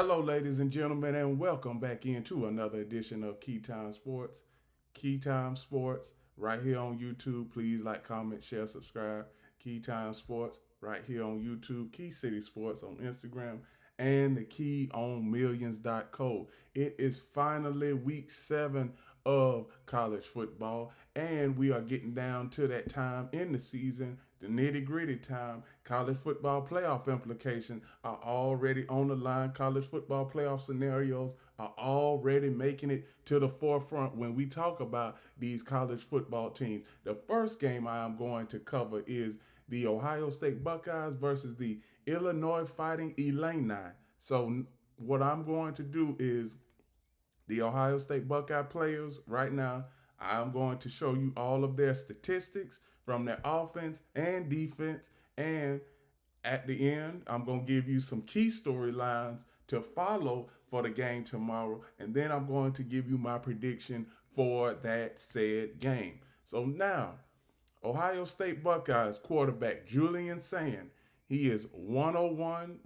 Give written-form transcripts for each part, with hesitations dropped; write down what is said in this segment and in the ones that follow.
Hello, ladies and gentlemen, and welcome back into another edition of Keytime Sports. Keytime Sports, right here on YouTube. Please like, comment, share, subscribe. Keytime Sports, right here on YouTube. Key City Sports on Instagram, and the Key on Millions.co. It is finally week 7 of college football, and we are getting down to that time in the season, the nitty gritty time. College football playoff implications are already on the line. College football playoff scenarios are already making it to the forefront when we talk about these college football teams. The first game I am going to cover is the Ohio State Buckeyes versus the Illinois Fighting Illini. So, what I'm going to do is the Ohio State Buckeye players right now, I'm going to show you all of their statistics from their offense and defense. And at the end, I'm going to give you some key storylines to follow for the game tomorrow. And then I'm going to give you my prediction for that said game. So now, Ohio State Buckeyes quarterback Julian Sand. He is 101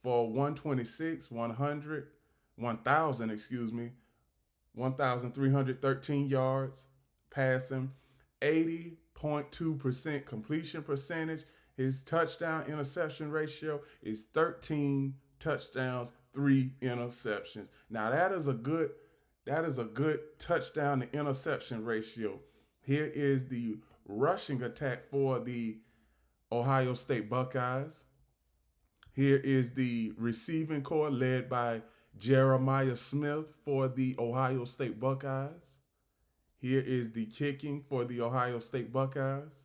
for 126, 1,313 yards passing, 80.2% completion percentage. His touchdown interception ratio is 13 touchdowns, 3 interceptions. Now that is a good touchdown to interception ratio. Here is the rushing attack for the Ohio State Buckeyes. Here is the receiving corps led by Jeremiah Smith for the Ohio State Buckeyes. Here is the kicking for the Ohio State Buckeyes.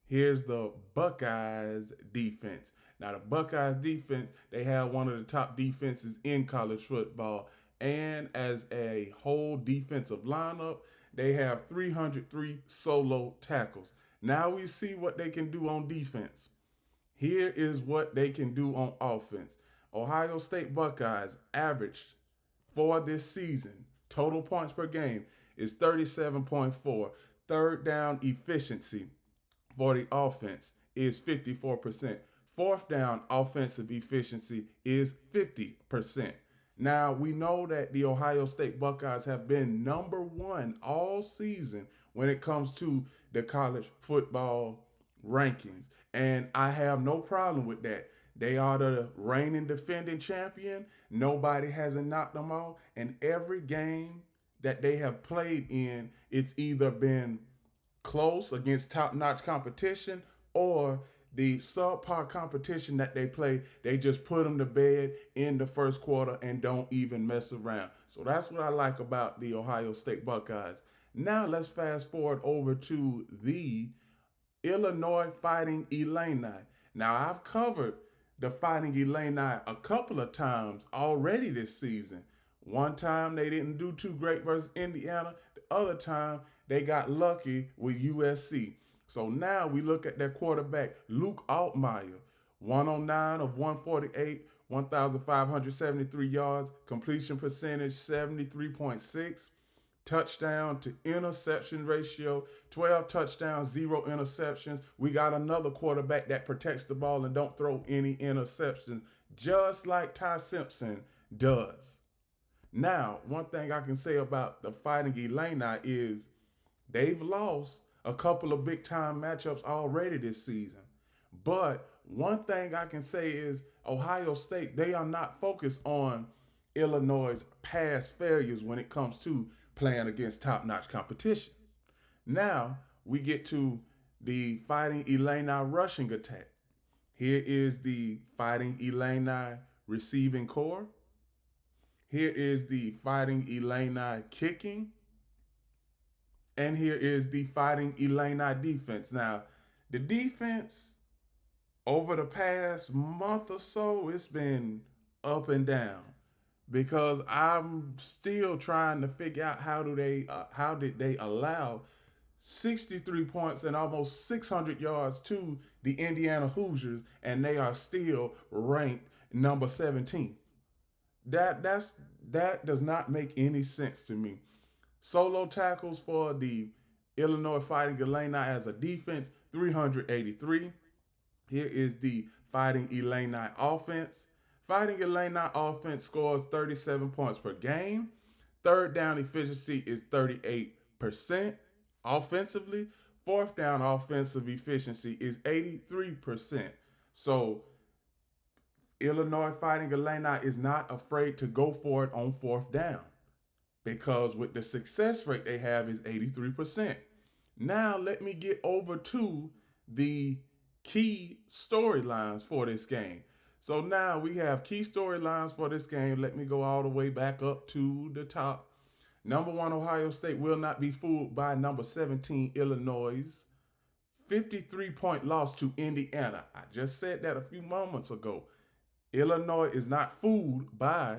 Here's the Buckeyes defense. Now, the Buckeyes defense, they have one of the top defenses in college football. And as a whole defensive lineup, they have 303 solo tackles. Now we see what they can do on defense. Here is what they can do on offense. Ohio State Buckeyes averaged for this season, total points per game is 37.4. Third down efficiency for the offense is 54%. Fourth down offensive efficiency is 50%. Now, we know that the Ohio State Buckeyes have been number one all season when it comes to the college football rankings. And I have no problem with that. They are the reigning defending champion. Nobody hasn't knocked them off. And every game that they have played in, it's either been close against top-notch competition or the subpar competition that they play, they just put them to bed in the first quarter and don't even mess around. So that's what I like about the Ohio State Buckeyes. Now let's fast forward over to the Illinois Fighting Illini. Now I've covered the Fighting Illini a couple of times already this season. One time they didn't do too great versus Indiana. The other time they got lucky with USC. So now we look at their quarterback, Luke Altmaier, 109 of 148, 1,573 yards, completion percentage 73.6, touchdown to interception ratio, 12 touchdowns, 0 interceptions. We got another quarterback that protects the ball and don't throw any interceptions, just like Ty Simpson does. Now, one thing I can say about the Fighting Illini is they've lost a couple of big time matchups already this season. But one thing I can say is Ohio State, they are not focused on Illinois' past failures when it comes to playing against top notch competition. Now we get to the Fighting Illini rushing attack. Here is the Fighting Illini receiving corps. Here is the Fighting Illini kicking. And here is the Fighting Illini defense. Now, the defense over the past month or so, it's been up and down because I'm still trying to figure out how did they allow 63 points and almost 600 yards to the Indiana Hoosiers, and they are still ranked number 17th. That does not make any sense to me. Solo tackles for the Illinois Fighting Illini as a defense, 383. Here is the Fighting Illini offense, Fighting Illini offense scores 37 points per game. Third down efficiency is 38% offensively. Fourth down offensive efficiency is 83%. So Illinois Fighting Illini is not afraid to go for it on fourth down because with the success rate they have is 83%. Now let me get over to the key storylines for this game. So now we have key storylines for this game. Let me go all the way back up to the top. Number 1, Ohio State will not be fooled by number 17, Illinois' 53-point loss to Indiana. I just said that a few moments ago. Illinois is not fooled by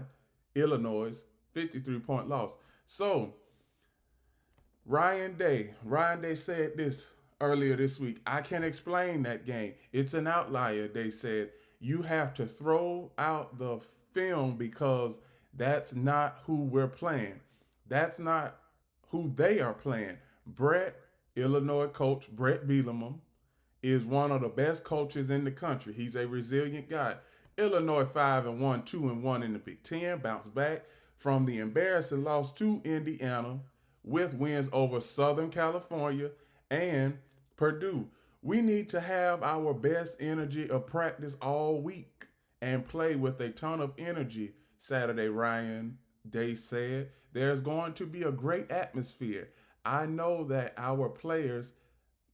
Illinois' 53-point loss. So Ryan Day said this earlier this week. I can explain that game. It's an outlier, they said. You have to throw out the film because that's not who we're playing. That's not who they are playing. Illinois coach Brett Bielema, is one of the best coaches in the country. He's a resilient guy. Illinois 5-1, 2-1 in the Big Ten, bounced back from the embarrassing loss to Indiana with wins over Southern California and Purdue. We need to have our best energy of practice all week and play with a ton of energy Saturday, Ryan Day said. There's going to be a great atmosphere. I know that our players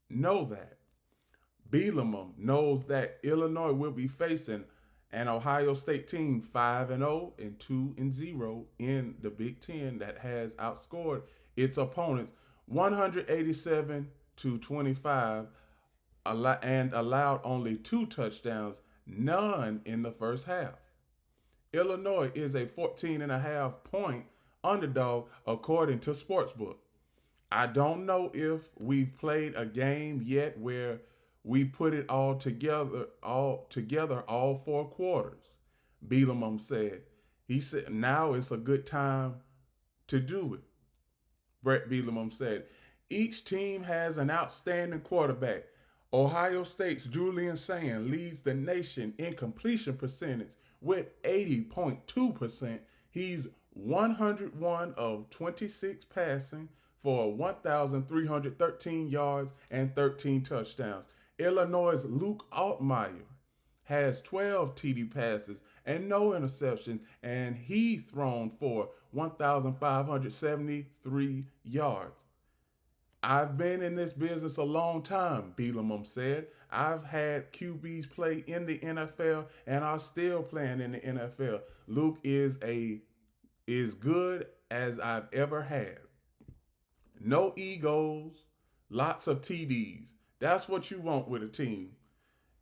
know that. Bielema knows that Illinois will be facing an Ohio State team 5-0 and 2-0 in the Big Ten that has outscored its opponents 187-25 and allowed only 2 touchdowns, none in the first half. Illinois is a 14.5-point underdog according to Sportsbook. I don't know if we've played a game yet where we put it all together all 4 quarters, Bielema said. He said now is a good time to do it. Brett Bielema said, each team has an outstanding quarterback. Ohio State's Julian Sand leads the nation in completion percentage with 80.2%. He's 101 of 26 passing for 1,313 yards and 13 touchdowns. Illinois' Luke Altmaier has 12 TD passes and no interceptions, and he's thrown for 1,573 yards. I've been in this business a long time, Bielema said. I've had QBs play in the NFL and are still playing in the NFL. Luke is good as I've ever had. No egos, lots of TDs. That's what you want with a team.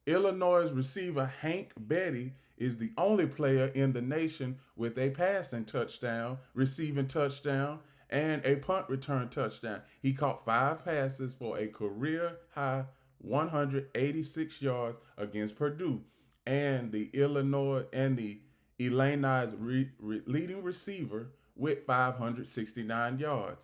Illinois receiver Hank Betty is the only player in the nation with a passing touchdown, receiving touchdown, and a punt return touchdown. He caught 5 passes for a career-high 186 yards against Purdue, and the Illini's leading receiver with 569 yards.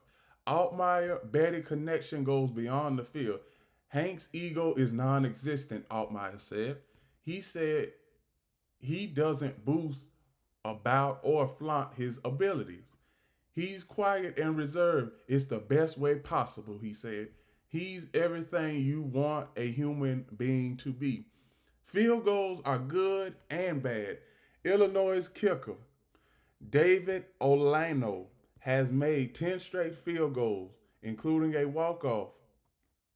Altmaier-Betty connection goes beyond the field. Hank's ego is non-existent, Altmaier said. He said he doesn't boast about or flaunt his abilities. He's quiet and reserved. It's the best way possible, he said. He's everything you want a human being to be. Field goals are good and bad. Illinois' kicker, David Olano, has made 10 straight field goals, including a walk-off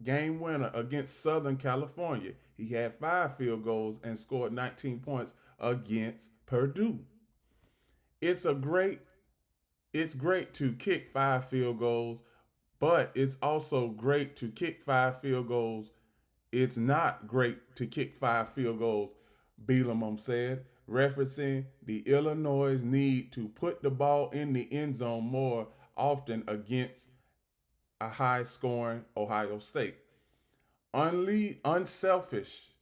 game winner against Southern California. He had 5 field goals and scored 19 points against Purdue. It's great to kick 5 field goals, but it's also great to kick 5 field goals. It's not great to kick 5 field goals, Bielema said, referencing the Illinois' need to put the ball in the end zone more often against a high-scoring Ohio State. Unselfish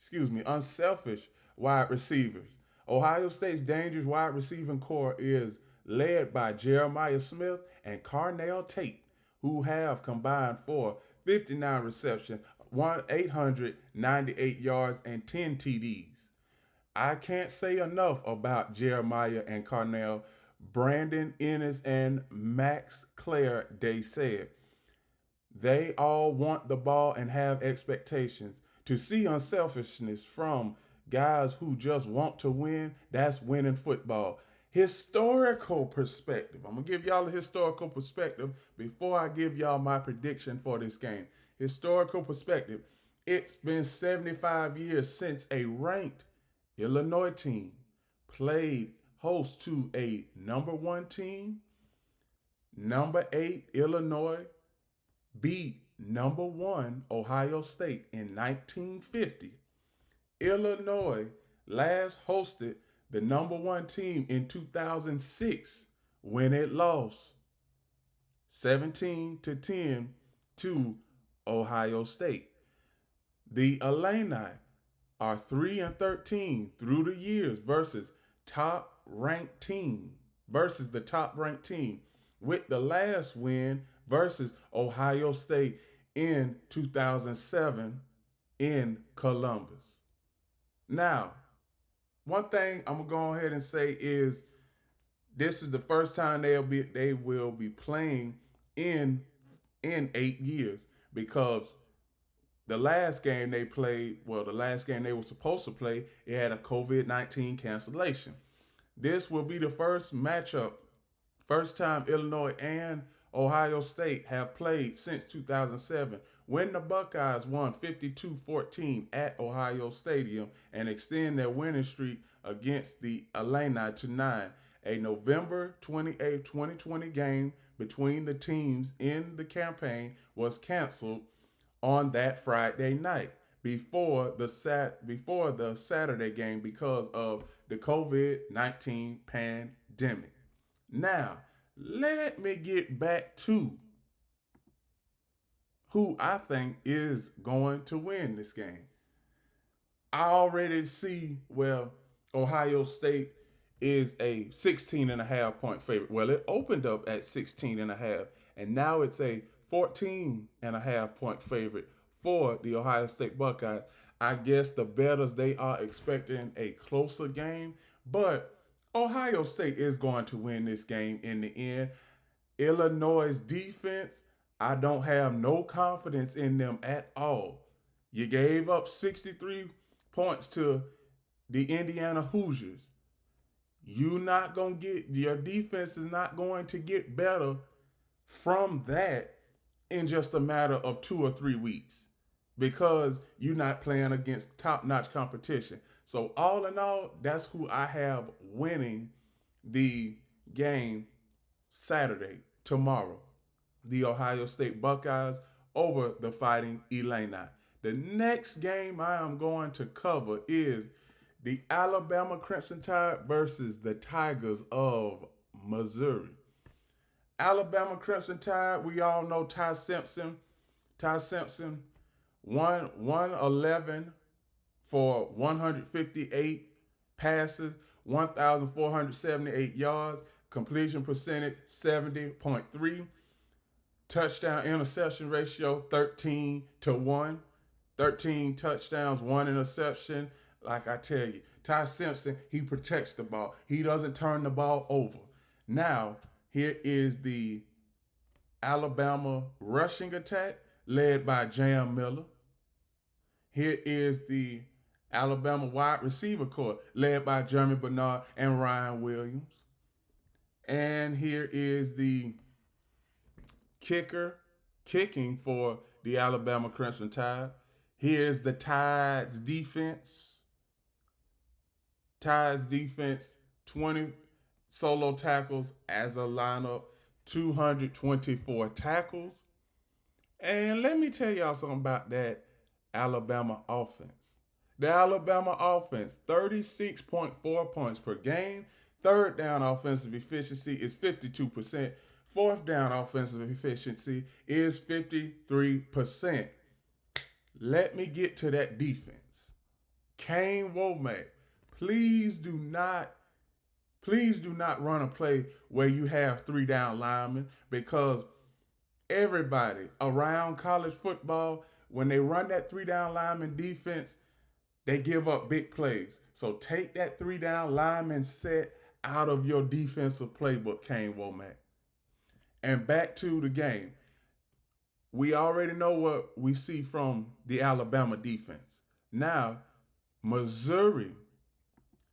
wide receivers. Ohio State's dangerous wide receiving core is led by Jeremiah Smith and Carnell Tate, who have combined for 59 receptions, 898 yards, and 10 TDs. I can't say enough about Jeremiah and Carnell, Brandon Ennis, and Max Claire. They said they all want the ball and have expectations. To see unselfishness from guys who just want to win, that's winning football. Historical perspective. I'm going to give y'all a historical perspective before I give y'all my prediction for this game. Historical perspective. It's been 75 years since a ranked Illinois team played host to a number one team. Number 8 Illinois beat number 1 Ohio State in 1950. Illinois last hosted the number 1 team in 2006 when it lost 17-10 to Ohio State. The Illini are 3-13 through the years versus the top ranked team, with the last win versus Ohio State in 2007 in Columbus. Now, one thing I'm gonna go ahead and say is this is the first time they will be playing in 8 years, because the last game they played, the last game they were supposed to play, it had a COVID-19 cancellation. This will be the first matchup, first time Illinois and Ohio State have played since 2007, when the Buckeyes won 52-14 at Ohio Stadium and extend their winning streak against the Illini to 9. A November 28, 2020 game between the teams in the campaign was canceled on that Friday night before the Saturday game because of the COVID-19 pandemic. Now, let me get back to who I think is going to win this game. I already see, Ohio State is a 16.5 point favorite. Well, it opened up at 16.5, and now it's a 14.5 point favorite for the Ohio State Buckeyes. I guess the bettors, they are expecting a closer game, but Ohio State is going to win this game in the end. Illinois' defense, I don't have no confidence in them at all. You gave up 63 points to the Indiana Hoosiers. Your defense is not going to get better from that in just a matter of 2 or 3 weeks, because you're not playing against top-notch competition. So all in all, that's who I have winning the game Saturday, tomorrow. The Ohio State Buckeyes over the Fighting Illini. The next game I am going to cover is the Alabama Crimson Tide versus the Tigers of Missouri. Alabama Crimson Tide, we all know Ty Simpson. Ty Simpson, 111 for 158 passes, 1,478 yards, completion percentage 70.3, touchdown interception ratio 13-1, 13 touchdowns, 1 interception. Like I tell you, Ty Simpson, he protects the ball. He doesn't turn the ball over. Now, here is the Alabama rushing attack led by Jam Miller. Here is the Alabama wide receiver corps led by Jeremy Bernard and Ryan Williams. And here is the kicking for the Alabama Crimson Tide. Here's the Tide's defense. Tide's defense, 20 solo tackles as a lineup, 224 tackles. And let me tell y'all something about that Alabama offense. The Alabama offense, 36.4 points per game. Third down offensive efficiency is 52%. Fourth down offensive efficiency is 53%. Let me get to that defense. Kane Womack, please do not run a play where you have 3 down linemen, because everybody around college football, when they run that 3 down lineman defense, They give up big plays. So take that 3-down lineman set out of your defensive playbook, Kane Womack. And back to the game. We already know what we see from the Alabama defense. Now, Missouri.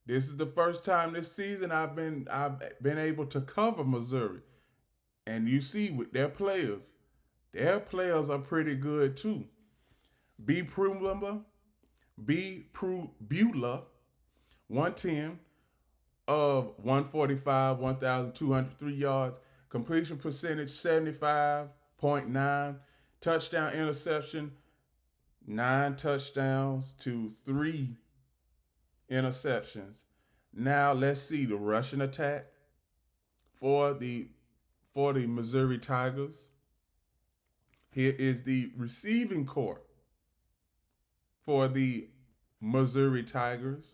This is the first time this season I've been able to cover Missouri. And you see with their players are pretty good too. B. Beulah, 110 of 145, 1,203 yards, completion percentage 75.9, touchdown interception 9 touchdowns to 3 interceptions. Now let's see the rushing attack for the Missouri Tigers. Here is the receiving corps for the Missouri Tigers.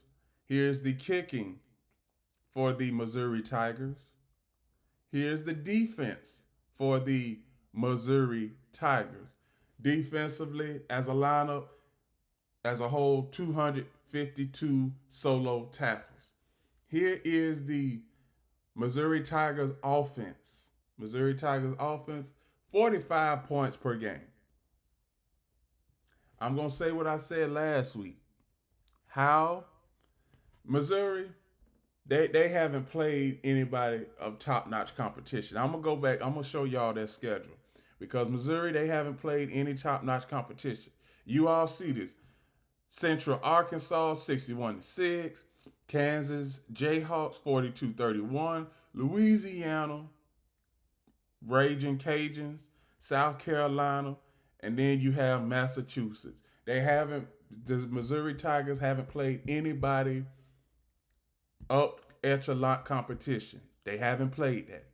Here's the kicking for the Missouri Tigers. Here's the defense for the Missouri Tigers. Defensively, as a lineup, as a whole, 252 solo tackles. Here is the Missouri Tigers offense. 45 points per game. I'm going to say what I said last week. How Missouri, they haven't played anybody of top-notch competition. I'm going to go back. I'm going to show y'all their schedule. Because Missouri, they haven't played any top-notch competition. You all see this. Central Arkansas, 61-6. Kansas Jayhawks, 42-31. Louisiana, Raging Cajuns. South Carolina. And then you have Massachusetts. The Missouri Tigers haven't played anybody up echelon competition. They haven't played that.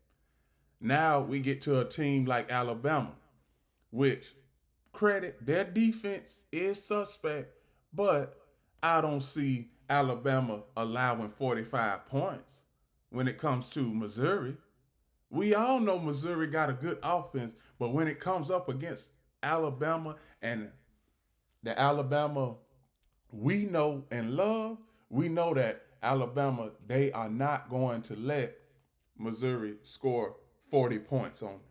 Now we get to a team like Alabama, which, credit, their defense is suspect, but I don't see Alabama allowing 45 points when it comes to Missouri. We all know Missouri got a good offense, but when it comes up against Alabama and the Alabama we know and love, we know that Alabama, they are not going to let Missouri score 40 points on them.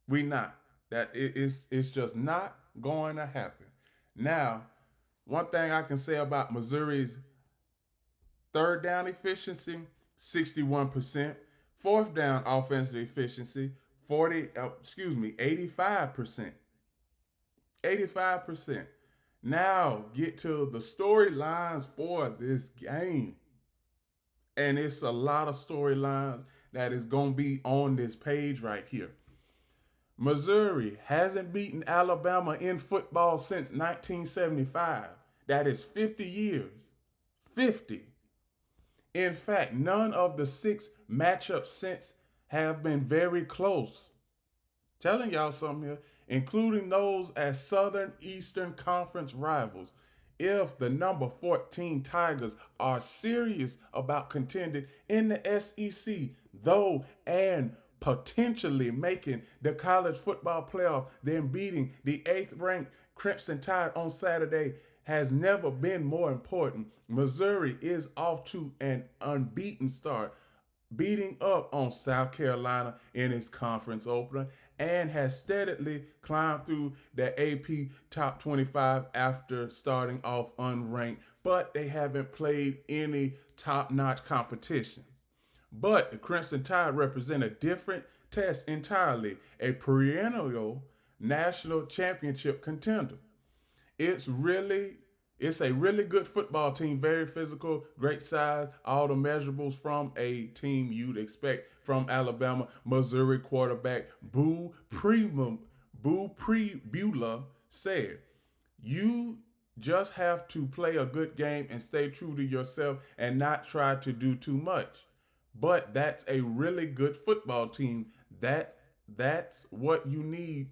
We not. It's just not going to happen. Now, one thing I can say about Missouri's third down efficiency, 61%. Fourth down offensive efficiency, 85%. 85%. Now get to the storylines for this game. And it's a lot of storylines that is going to be on this page right here. Missouri hasn't beaten Alabama in football since 1975. That is 50 years. 50. In fact, none of the 6 matchups since have been very close. Telling y'all something here, including those as Southern Eastern Conference rivals. If the number 14 Tigers are serious about contending in the SEC, though, and potentially making the college football playoff, then beating the 8th ranked Crimson Tide on Saturday has never been more important. Missouri is off to an unbeaten start, beating up on South Carolina in its conference opener, and has steadily climbed through the AP top 25 after starting off unranked, but they haven't played any top-notch competition. But the Crimson Tide represent a different test entirely, a perennial national championship contender. It's a really good football team, very physical, great size, all the measurables from a team you'd expect from Alabama. Missouri quarterback Boo Beulah said, "You just have to play a good game and stay true to yourself and not try to do too much." But that's a really good football team. That's what you need.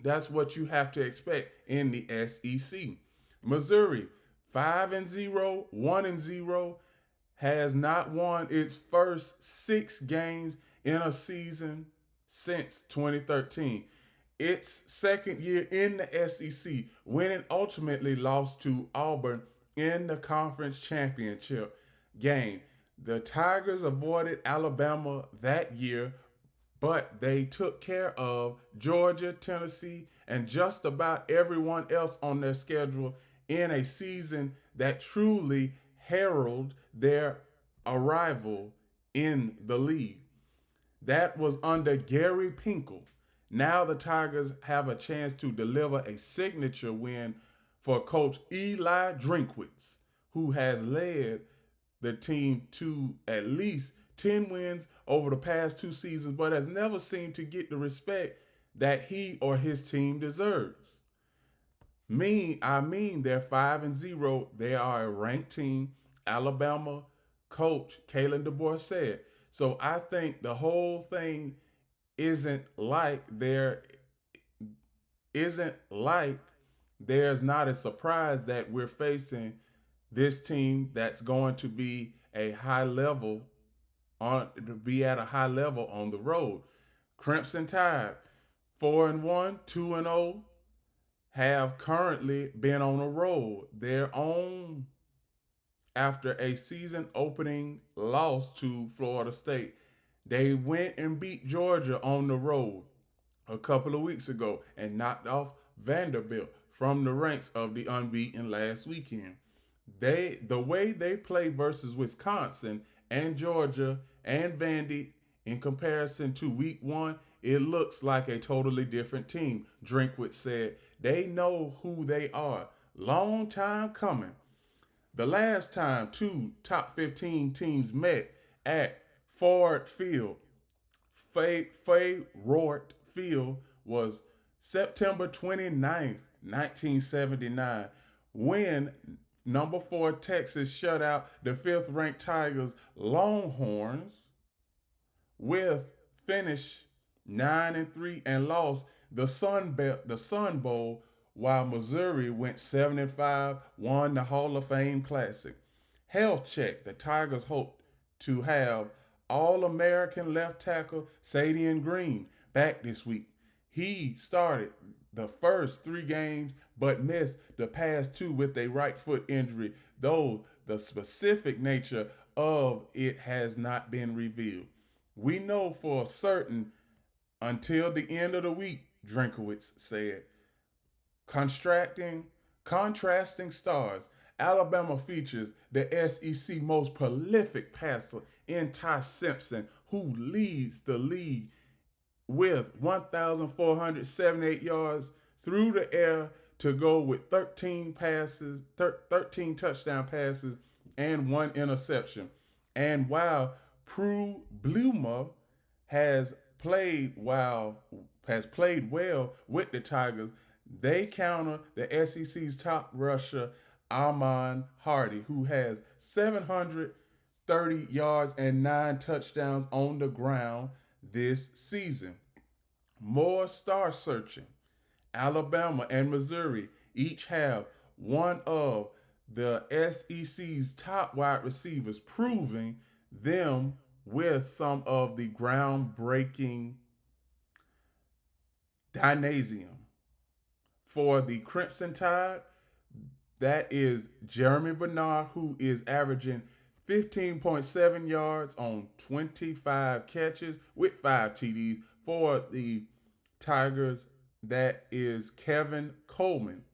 That's what you have to expect in the SEC. Missouri, 5-0, 1-0, has not won its first 6 games in a season since 2013. its second year in the SEC, winning ultimately lost to Auburn in the conference championship game. The Tigers avoided Alabama that year, but they took care of Georgia, Tennessee, and just about everyone else on their schedule in a season that truly heralded their arrival in the league. That was under Gary Pinkel. Now the Tigers have a chance to deliver a signature win for Coach Eli Drinkwitz, who has led the team to at least 10 wins over the past 2 seasons, but has never seemed to get the respect that he or his team deserves. They're 5-0. They are a ranked team. Alabama coach Keiwond Dowell said. So I think the whole thing isn't like isn't like there's not a surprise that we're facing this team that's going to be a high level at a high level on the road. Crimson Tide, 4-1, 2-0, have currently been on a roll. They're on after a season opening loss to Florida State. They went and beat Georgia on the road a couple of weeks ago and knocked off Vanderbilt from the ranks of the unbeaten last weekend. The way they play versus Wisconsin and Georgia and Vandy in comparison to week one, it looks like a totally different team. Drinkwitz said they know who they are. Long time coming. The last time two top 15 teams met at Ford Field, Fay-Rourt Field, was September 29th, 1979, when number 4 Texas shut out the 5th-ranked Tigers Longhorns with finish 9-3 and lost the Sun Bowl, while Missouri went 7-5, won the Hall of Fame Classic. Health check. The Tigers hope to have All-American left tackle Sadian Green back this week. He started the first 3 games but missed the past 2 with a right foot injury, though the specific nature of it has not been revealed. We know for certain until the end of the week, Drinkwitz said. Contrasting stars. Alabama features the SEC most prolific passer in Ty Simpson, who leads the league with 1,478 yards through the air to go with 13 touchdown passes, and 1 interception. And while Prue Bloomer has played well with the Tigers, they counter the SEC's top rusher, Ahman Hardy, who has 730 yards and 9 touchdowns on the ground this season. More star searching. Alabama and Missouri each have one of the SEC's top wide receivers, proving them with some of the groundbreaking dynasium. For the Crimson Tide, that is Jeremy Bernard, who is averaging 15.7 yards on 25 catches with 5 TDs. For the Tigers, that is Kevin Coleman,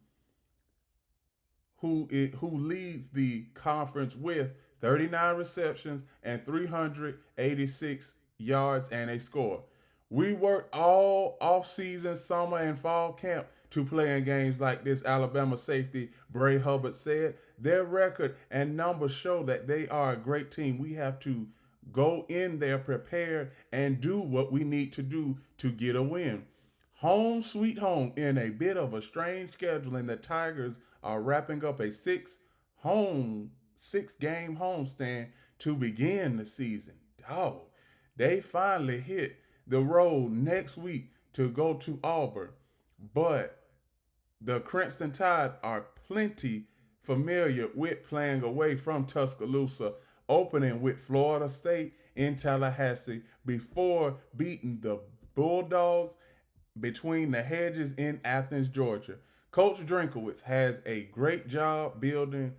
who leads the conference with 39 receptions and 386 yards and a score. We worked all off-season, summer, and fall camp to play in games like this, Alabama safety Bray Hubbard said. Their record and numbers show that they are a great team. We have to go in there prepared and do what we need to do to get a win. Home sweet home in a bit of a strange schedule, and the Tigers are wrapping up a 6-game homestand to begin the season. Dog, they finally hit the road next week to go to Auburn, but the Crimson Tide are plenty familiar with playing away from Tuscaloosa, opening with Florida State in Tallahassee before beating the Bulldogs between the hedges in Athens, Georgia. Coach Drinkowitz has done a great job building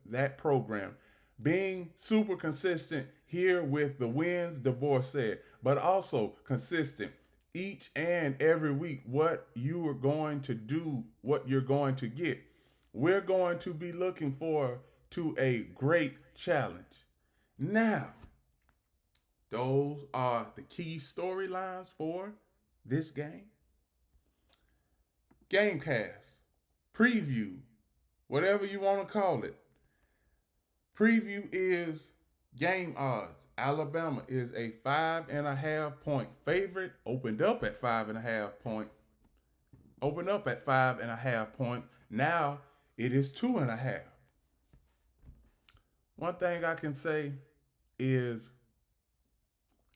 that program, being super consistent here with the wins, DeBoer said, but also consistent each and every week. What you are going to do, what you're going to get. We're going to be looking forward to a great challenge. Now, those are the key storylines for this game. Gamecast, preview, whatever you want to call it. Preview is game odds. Alabama is a 5.5 point favorite. Opened up at 5.5 point. Opened up at 5.5 points. Now it is 2.5. One thing I can say is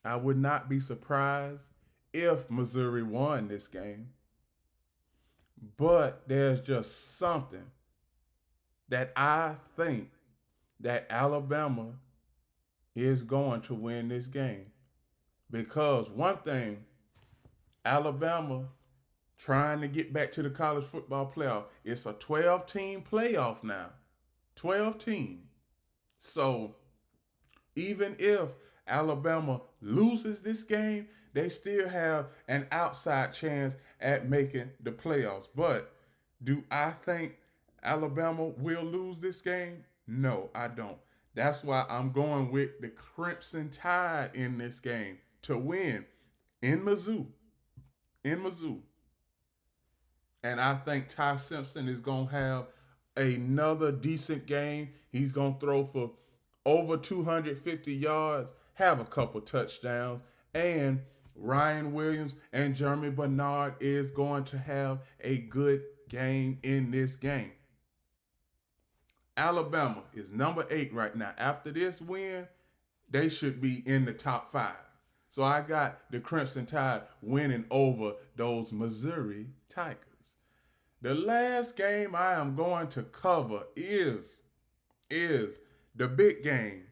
I would not be surprised if Missouri won this game. But there's just something that I think that Alabama is going to win this game. Because one thing, Alabama trying to get back to the college football playoff. It's a 12-team playoff now. 12 teams. So even if Alabama loses this game, they still have an outside chance at making the playoffs. But do I think Alabama will lose this game? No, I don't. That's why I'm going with the Crimson Tide in this game to win in Mizzou. In Mizzou. And I think Ty Simpson is going to have another decent game. He's going to throw for over 250 yards, have a couple touchdowns, and Ryan Williams and Jeremy Bernard is going to have a good game in this game. Alabama is number 8 right now. After this win, they should be in the top 5. So I got the Crimson Tide winning over those Missouri Tigers. The last game I am going to cover is the big game.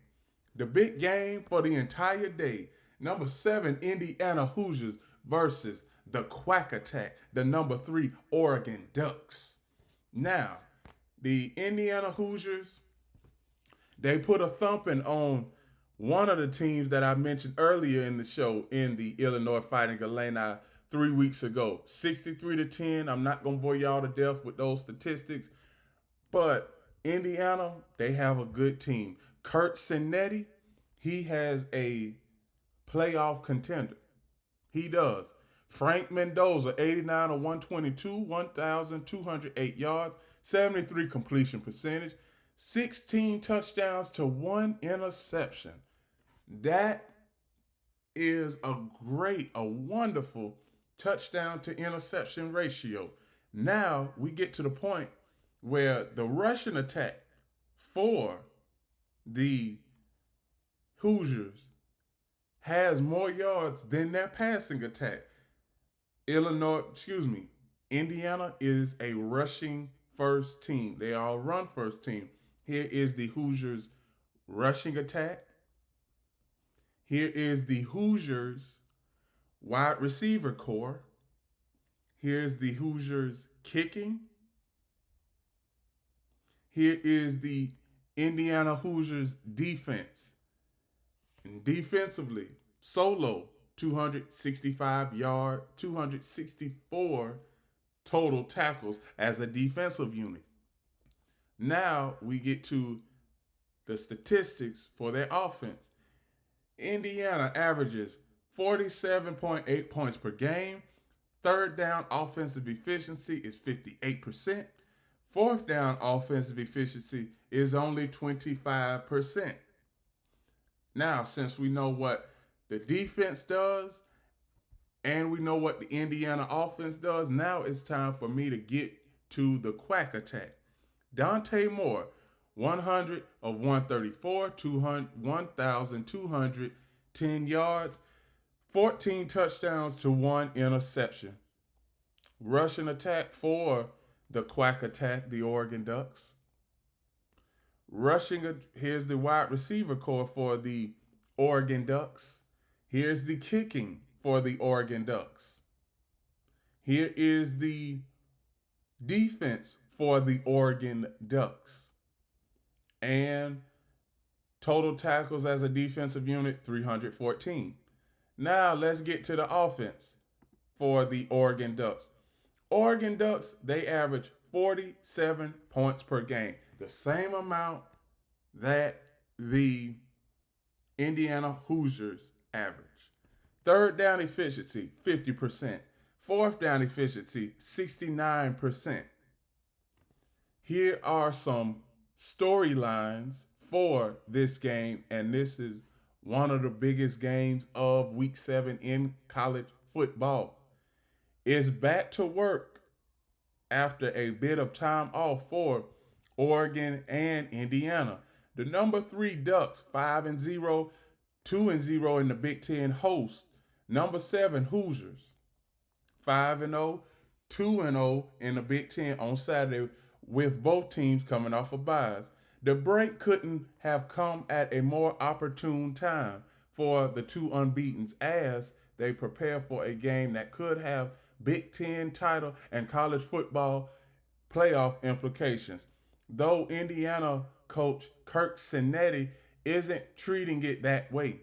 The big game for the entire day. Number 7, Indiana Hoosiers versus the Quack Attack, the number 3 Oregon Ducks. Now, the Indiana Hoosiers, they put a thumping on one of the teams that I mentioned earlier in the show in the Illinois Fighting Illini 3 weeks ago. 63-10. I'm not going to bore y'all to death with those statistics. But Indiana, they have a good team. Kurt Cinetti, he has a playoff contender. He does. Frank Mendoza, 89 of 122, 1,208 yards, 73 completion percentage, 16 touchdowns to 1 interception. That is a wonderful touchdown to interception ratio. Now we get to the point where the rushing attack for the Hoosiers has more yards than their passing attack. Indiana is a rushing first team. They are a run first team. Here is the Hoosiers rushing attack. Here is the Hoosiers wide receiver core. Here's the Hoosiers kicking. Here is the Indiana Hoosiers defense. And defensively, solo, 264 total tackles as a defensive unit. Now we get to the statistics for their offense. Indiana averages 47.8 points per game. Third down offensive efficiency is 58%. Fourth down offensive efficiency is only 25%. Now, since we know what the defense does and we know what the Indiana offense does, now it's time for me to get to the Quack Attack. Dante Moore, 100 of 134, 1,210 yards, 14 touchdowns to 1 interception. Rushing attack for the Quack Attack, the Oregon Ducks. Here's the wide receiver core for the Oregon Ducks. Here's the kicking for the Oregon Ducks. Here is the defense for the Oregon Ducks. And total tackles as a defensive unit, 314. Now let's get to the offense for the Oregon Ducks. Oregon Ducks, they average 47 points per game, the same amount that the Indiana Hoosiers average. Third down efficiency, 50%. Fourth down efficiency, 69%. Here are some storylines for this game, and this is one of the biggest games of Week 7 in college football. It's back to work after a bit of time off for Oregon and Indiana. The number 3 Ducks, 5-0, 2-0 in the Big Ten host. Number 7 Hoosiers, 5-0, 2-0 in the Big Ten on Saturday, with both teams coming off of byes. The break couldn't have come at a more opportune time for the two unbeatens as they prepare for a game that could have Big Ten title and college football playoff implications. Though Indiana coach Kirk Cinetti isn't treating it that way.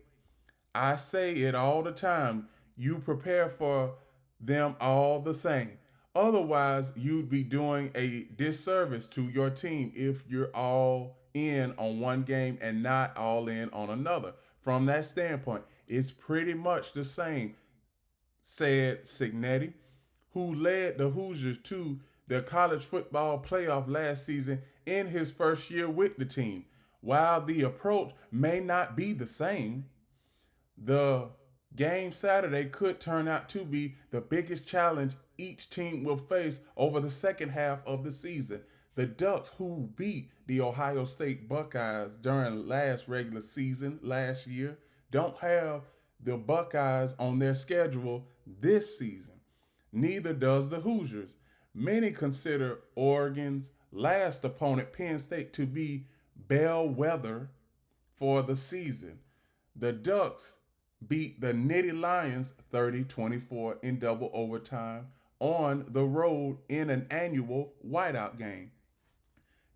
I say it all the time. You prepare for them all the same. Otherwise, you'd be doing a disservice to your team if you're all in on one game and not all in on another. From that standpoint, it's pretty much the same, said Cignetti, who led the Hoosiers to the college football playoff last season in his first year with the team. While the approach may not be the same, the game Saturday could turn out to be the biggest challenge each team will face over the second half of the season. The Ducks, who beat the Ohio State Buckeyes during last regular season last year, don't have the Buckeyes on their schedule this season. Neither does the Hoosiers. Many consider Oregon's last opponent, Penn State, to be bellwether for the season. The Ducks beat the Nittany Lions 30-24 in double overtime on the road in an annual whiteout game.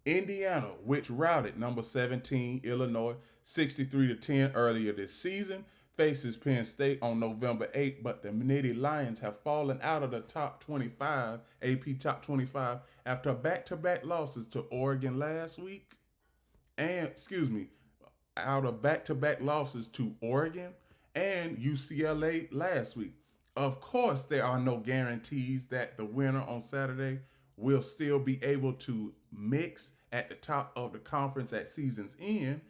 Indiana, which routed number 17 Illinois 63-10 earlier this season, faces Penn State on November 8th, but the Nittany Lions have fallen out of the top 25, AP top 25, after back-to-back losses to Oregon last week, out of back-to-back losses to Oregon and UCLA last week. Of course, there are no guarantees that the winner on Saturday will still be able to mix at the top of the conference at season's end.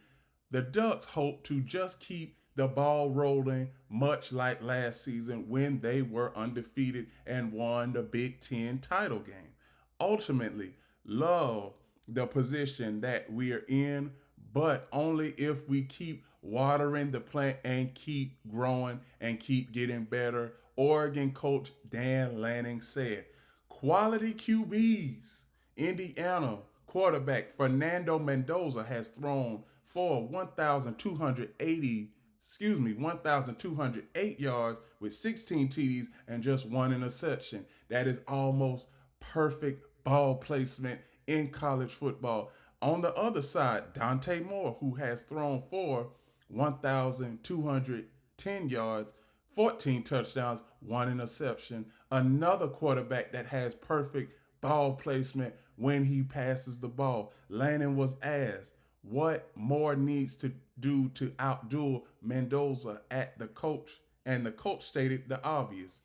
The Ducks hope to just keep the ball rolling, much like last season when they were undefeated and won the Big Ten title game. Ultimately, love the position that we're in, but only if we keep watering the plant and keep growing and keep getting better. Oregon coach Dan Lanning said, quality QBs. Indiana quarterback Fernando Mendoza has thrown for 1,208 yards with 16 TDs and just one interception. That is almost perfect ball placement in college football. On the other side, Dante Moore, who has thrown for 1,210 yards, 14 touchdowns, one interception. Another quarterback that has perfect ball placement when he passes the ball. Lanning was asked what Moore needs to do to outdo Mendoza at the coach, and the coach stated the obvious.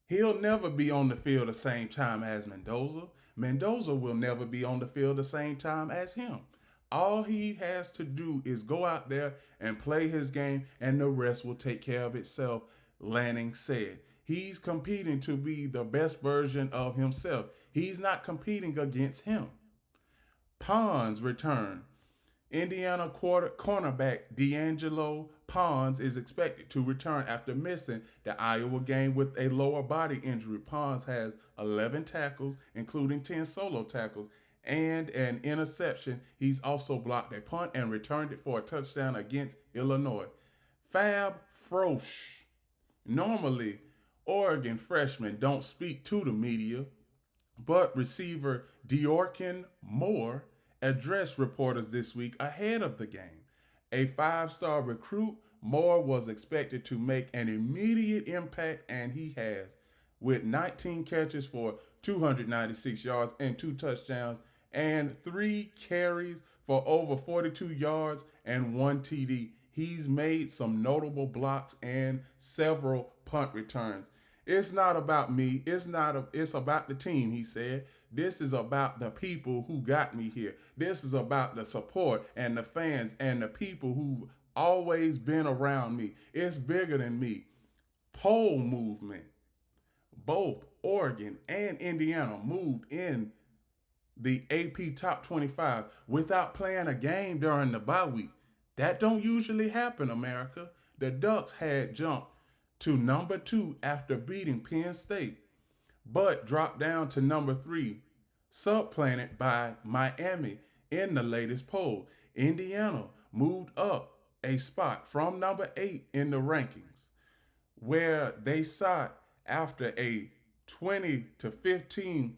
He'll never be on the field the same time as Mendoza. Mendoza will never be on the field the same time as him. All he has to do is go out there and play his game, and the rest will take care of itself, Lanning said. He's competing to be the best version of himself. He's not competing against him. Pons return. Indiana cornerback D'Angelo Pons is expected to return after missing the Iowa game with a lower body injury. Pons has 11 tackles, including 10 solo tackles, and an interception. He's also blocked a punt and returned it for a touchdown against Illinois. Fab Frosch Normally, Oregon freshmen don't speak to the media, but receiver Diorkin Moore addressed reporters this week ahead of the game. A five-star recruit, Moore was expected to make an immediate impact, and he has, with 19 catches for 296 yards and 2 touchdowns, and 3 carries for over 42 yards and 1 TD. He's made some notable blocks and several punt returns. It's not about me. It's about the team, he said. This is about the people who got me here. This is about the support and the fans and the people who've always been around me. It's bigger than me. Poll movement. Both Oregon and Indiana moved in the AP Top 25 without playing a game during the bye week. That don't usually happen, America. The Ducks had jumped to number 2 after beating Penn State, but dropped down to number 3, supplanted by Miami in the latest poll. Indiana moved up a spot from number 8 in the rankings, where they sought after a 20-15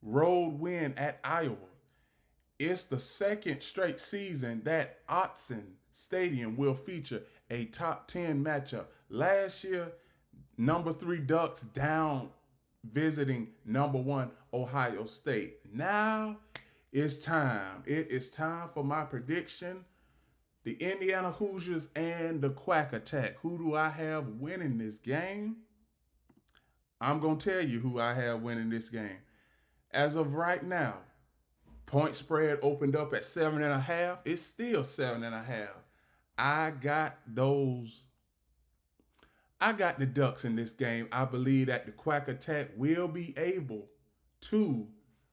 road win at Iowa. It's the second straight season that Autzen Stadium will feature a top 10 matchup. Last year, number 3 Ducks down visiting number 1 Ohio State. Now it's time. It is time for my prediction. The Indiana Hoosiers and the Quack Attack. Who do I have winning this game? I'm going to tell you who I have winning this game. As of right now, point spread opened up at 7.5. It's still 7.5. I got the Ducks in this game. I believe that the Quack Attack will be able to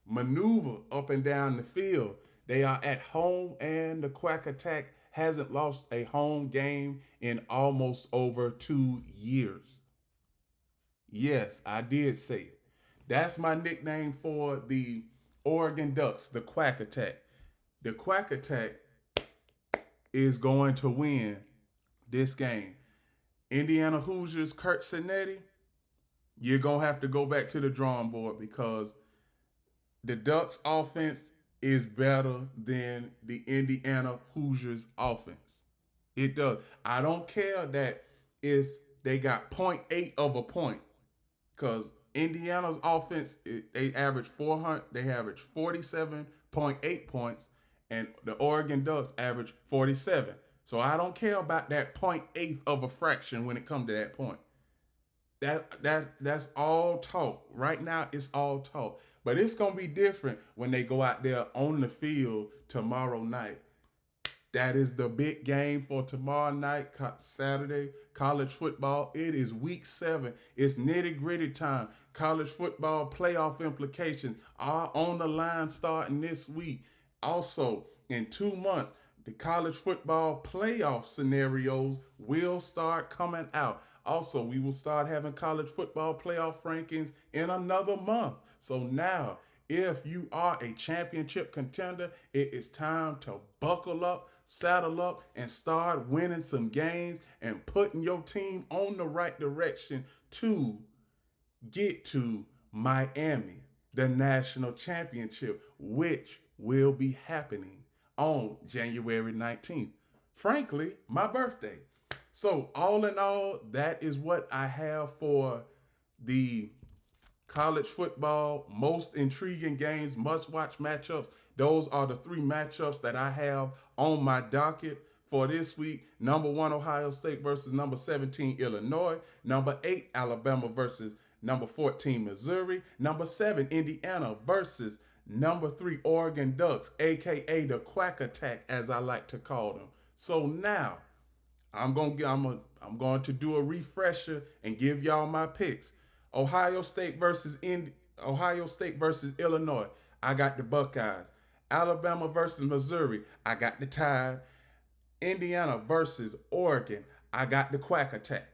maneuver up and down the field. They are at home, and the Quack Attack hasn't lost a home game in almost over 2 years. Yes, I did say it. That's my nickname for the Oregon Ducks, the Quack Attack. The Quack Attack is going to win this game. Indiana Hoosiers, Kurt Cinetti, you're going to have to go back to the drawing board because the Ducks offense is better than the Indiana Hoosiers offense. It does. I don't care that they got 0.8 of a point because Indiana's offense, they average 47.8 points, and the Oregon Ducks average 47. So I don't care about that 0.8 of a fraction when it comes to that point. That's all talk. Right now, it's all talk. But it's gonna be different when they go out there on the field tomorrow night. That is the big game for tomorrow night, Saturday, college football. It is week 7. It's nitty-gritty time. College football playoff implications are on the line starting this week. Also, in 2 months, the college football playoff scenarios will start coming out. Also, we will start having college football playoff rankings in another month. So now, if you are a championship contender, it is time to buckle up, saddle up, and start winning some games and putting your team on the right direction to get to Miami, the national championship, which will be happening on January 19th. Frankly, my birthday. So all in all, that is what I have for the college football most intriguing games, must-watch matchups. Those are the 3 matchups that I have on my docket for this week. Number 1, Ohio State versus number 17, Illinois. Number 8, Alabama versus number 14, Missouri. Number 7, Indiana versus number 3, Oregon Ducks, a.k.a. the Quack Attack, as I like to call them. So now, I'm going to do a refresher and give y'all my picks. Ohio State versus Illinois, I got the Buckeyes. Alabama versus Missouri, I got the Tide. Indiana versus Oregon, I got the Quack Attack.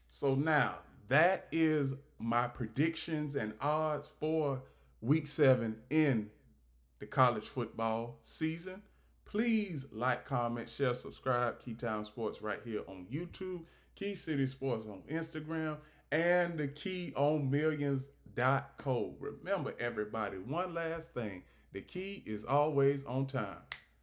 So now, that is my predictions and odds for week 7 in the college football season. Please like, comment, share, subscribe. Keytime Sports right here on YouTube. Key City Sports on Instagram, and the KeyOnMillions.co. Remember, everybody, one last thing: the key is always on time.